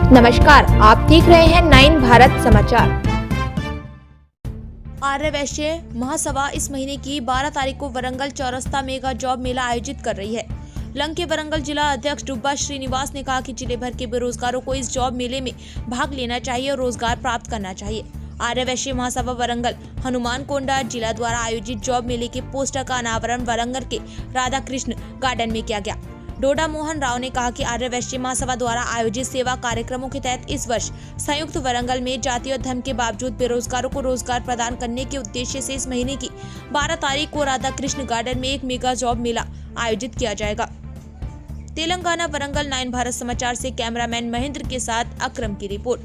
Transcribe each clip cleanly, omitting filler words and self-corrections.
नमस्कार, आप देख रहे हैं 9 भारत समाचार। आर्य वैश्य महासभा इस महीने की 12 तारीख को वरंगल चौरस्ता मेगा जॉब मेला आयोजित कर रही है। लंग के वरंगल जिला अध्यक्ष डुब्बा श्रीनिवास ने कहा कि जिले भर के बेरोजगारों को इस जॉब मेले में भाग लेना चाहिए और रोजगार प्राप्त करना चाहिए। आर्य वैश्य महासभा वरंगल हनुमान कोंडा जिला द्वारा आयोजित जॉब मेले के पोस्टर का अनावरण वरंगल के राधा कृष्ण गार्डन में किया गया। डोडा मोहन राव ने कहा कि आर्य वैश्य महासभा द्वारा आयोजित सेवा कार्यक्रमों के तहत इस वर्ष संयुक्त वरंगल में जाति और धर्म के बावजूद बेरोजगारों को रोजगार प्रदान करने के उद्देश्य से इस महीने की 12 तारीख को राधा कृष्ण गार्डन में एक मेगा जॉब मेला आयोजित किया जाएगा। तेलंगाना वरंगल 9 भारत समाचार से कैमरामैन महेंद्र के साथ अक्रम की रिपोर्ट।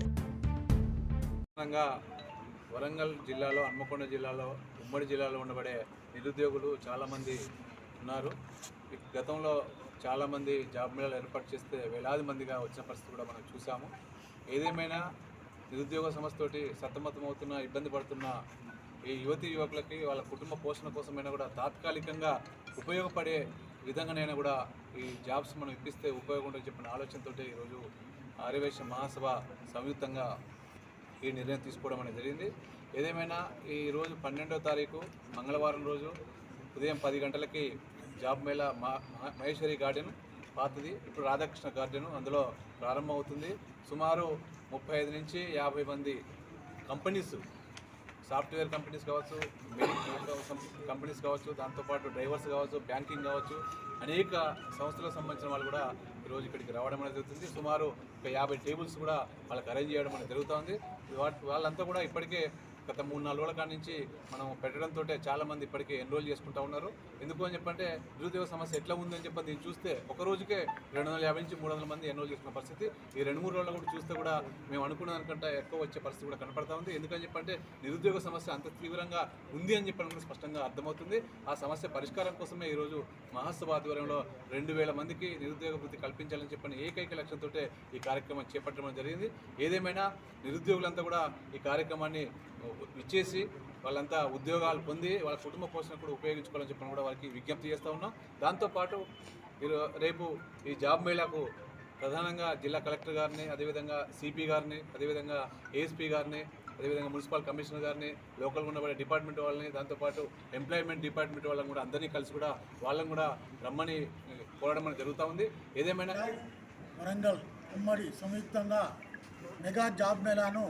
వరంగల్ జిల్లాలో హన్మకొండ జిల్లాలో ఉమ్మడి జిల్లాలో ఉండబడే నిరుద్యోగులు చాలామంది ఉన్నారు. గతంలో చాలామంది జాబ్ మేళాలు ఏర్పాటు చేస్తే వేలాది మందిగా వచ్చిన పరిస్థితి కూడా మనం చూసాము. ఏదేమైనా నిరుద్యోగ సమస్యతోటి సతమతమవుతున్న ఇబ్బంది పడుతున్న ఈ యువతీ యువకులకి వాళ్ళ కుటుంబ పోషణ కోసమైనా కూడా తాత్కాలికంగా ఉపయోగపడే విధంగానైనా కూడా ఈ జాబ్స్ మనం ఇప్పిస్తే ఉపయోగం ఉంటుందని చెప్పిన ఆలోచనతో ఈరోజు ఆర్య వైశ్య మహాసభ సంయుక్తంగా ఈ నిర్ణయం తీసుకోవడం అనేది జరిగింది. ఏదేమైనా ఈరోజు 12వ తారీఖు మంగళవారం రోజు ఉదయం 10 గంటలకి జాబ్ మేళా మహేశ్వరి గార్డెన్ పాతది ఇప్పుడు రాధాకృష్ణ గార్డెన్ అందులో ప్రారంభమవుతుంది. సుమారు 35 నుంచి 50 మంది కంపెనీస్, సాఫ్ట్వేర్ కంపెనీస్ కావచ్చు, మెడికల్ కంపెనీస్ కావచ్చు, దాంతోపాటు డ్రైవర్స్ కావచ్చు, బ్యాంకింగ్ కావచ్చు, అనేక సంస్థలకు సంబంధించిన వాళ్ళు కూడా ఈరోజు ఇక్కడికి రావడం అనేది జరుగుతుంది. సుమారు ఒక 50 టేబుల్స్ కూడా వాళ్ళకి అరేంజ్ చేయడం అనేది జరుగుతుంది. వాళ్ళంతా కూడా ఇప్పటికే గత 3-4 రోజుల కాడి నుంచి మనం పెట్టడంతో చాలామంది ఇప్పటికే ఎన్రోల్ చేసుకుంటూ ఉన్నారు. ఎందుకు అని చెప్పంటే నిరుద్యోగ సమస్య ఎట్లా ఉందని చెప్పి దీన్ని చూస్తే ఒక రోజుకే 250 నుంచి 300 మంది ఎన్రోల్ చేసుకున్న పరిస్థితి. ఈ 2-3 రోజులు కూడా చూస్తే కూడా మేము అనుకున్న దానికంటే ఎక్కువ వచ్చే పరిస్థితి కూడా కనపడతా ఉంది. ఎందుకని చెప్పంటే నిరుద్యోగ సమస్య అంత తీవ్రంగా ఉంది అని చెప్పడం కూడా స్పష్టంగా అర్థమవుతుంది. ఆ సమస్య పరిష్కారం కోసమే ఈరోజు మహాసభ ఆధ్వర్యంలో 2000 మందికి నిరుద్యోగ వృత్తి కల్పించాలని చెప్పిన ఏకైక లక్ష్యంతో ఈ కార్యక్రమం చేపట్టడం జరిగింది. ఏదేమైనా నిరుద్యోగులంతా కూడా ఈ కార్యక్రమాన్ని ఇచ్చేసి వాళ్ళంతా ఉద్యోగాలు పొంది వాళ్ళ కుటుంబ పోషణ కూడా ఉపయోగించుకోవాలని చెప్పని కూడా వారికి విజ్ఞప్తి చేస్తూ ఉన్నాం. దాంతోపాటు రేపు ఈ జాబ్ మేళాకు ప్రధానంగా జిల్లా కలెక్టర్ గారిని, అదేవిధంగా సిపి గారిని, అదేవిధంగా ఏఎస్పీ గారిని, అదేవిధంగా మున్సిపల్ కమిషనర్ గారిని, లోకల్గా ఉండబడే డిపార్ట్మెంట్ వాళ్ళని, దాంతోపాటు ఎంప్లాయ్మెంట్ డిపార్ట్మెంట్ వాళ్ళని కూడా అందరినీ కలిసి కూడా వాళ్ళని కూడా రమ్మని కోరడం అనేది జరుగుతూ ఉంది. ఏదేమైనా వరంగల్ ఉమ్మడి సంయుక్తంగా మెగా జాబ్ మేళాను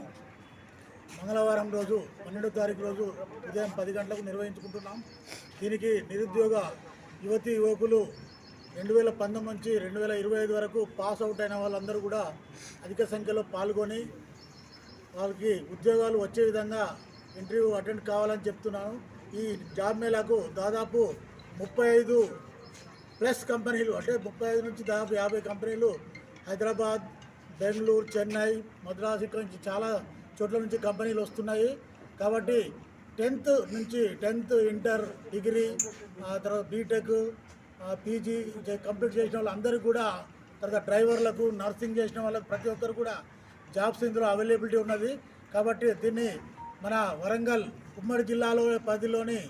మంగళవారం రోజు 12వ తారీఖు రోజు ఉదయం 10 గంటలకు నిర్వహించుకుంటున్నాం. దీనికి నిరుద్యోగ యువతీ యువకులు 2019 నుంచి 2025 వరకు పాస్ అవుట్ అయిన వాళ్ళందరూ కూడా అధిక సంఖ్యలో పాల్గొని వాళ్ళకి ఉద్యోగాలు వచ్చే విధంగా ఇంటర్వ్యూ అటెండ్ కావాలని చెప్తున్నాను. ఈ జాబ్ మేళాకు దాదాపు 35+ కంపెనీలు, అంటే 35 నుంచి దాదాపు 50 కంపెనీలు హైదరాబాద్, బెంగళూరు, చెన్నై, మద్రాసు ఇక్కడ నుంచి చాలా చోట్ల నుంచి కంపెనీలు వస్తున్నాయి. కాబట్టి 10th ఇంటర్, డిగ్రీ, తర్వాత బీటెక్, పీజీ కంప్లీట్ చేసిన వాళ్ళందరూ కూడా, తర్వాత డ్రైవర్లకు, నర్సింగ్ చేసిన వాళ్ళకు ప్రతి ఒక్కరు కూడా జాబ్స్ ఇందులో అవైలబిలిటీ ఉన్నది. కాబట్టి దీన్ని మన వరంగల్ ఉమ్మడి జిల్లాలో పరిధిలోని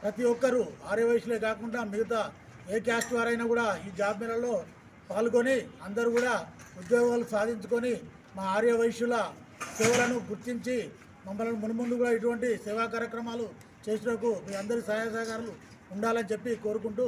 ప్రతి ఒక్కరూ ఆర్య వైశ్యులే కాకుండా మిగతా ఏ క్యాస్ట్ వారైనా కూడా ఈ జాబ్ మేళలో పాల్గొని అందరూ కూడా ఉద్యోగాలు సాధించుకొని మా ఆర్య వైశ్యుల సేవలను గుర్తించి మమ్మల్ని మున్ముందు కూడా ఇటువంటి సేవా కార్యక్రమాలు చేసినందుకు మీ అందరి సహాయ సహకారాలు ఉండాలని చెప్పి కోరుకుంటూ